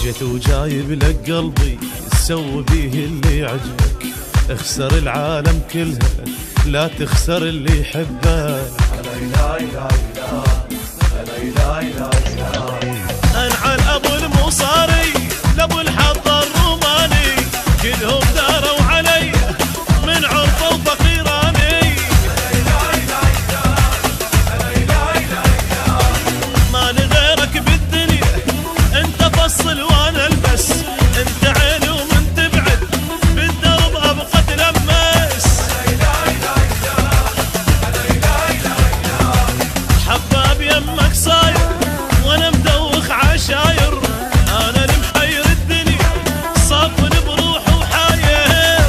جيت وجايب لك قلبي سوي بيه اللي يعجبك، اخسر العالم كلها لا تخسر اللي يحبك. انعل ابو المصاري لابو الحظ الروماني، كلهم داروا علي من عرفه وفقيراني. ما لغيرك بالدنيا انت فصل وانا البس، انت عيني ومن تبعد بالدرب ابقى تلمس. حباب يمك صاير وانا مدوخ عشاير، انا المحير الدنيا صافن بروح وحاير.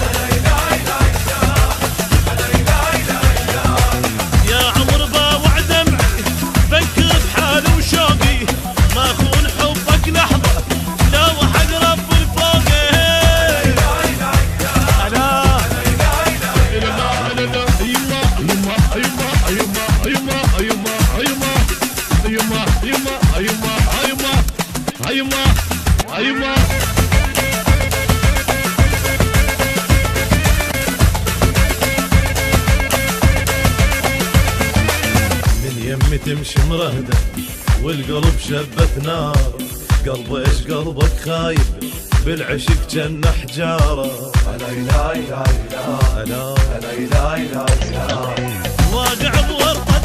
يا عمر باوع دمعي فكر بحالي وشوقي، ما اخون حبك لحظه لا وحق رب الفوقي. من يمي تمشي مرهدة والقلب شبت نار، قلب ايش قلبك خايب بالعشق جنة حجارة. واقع بورطة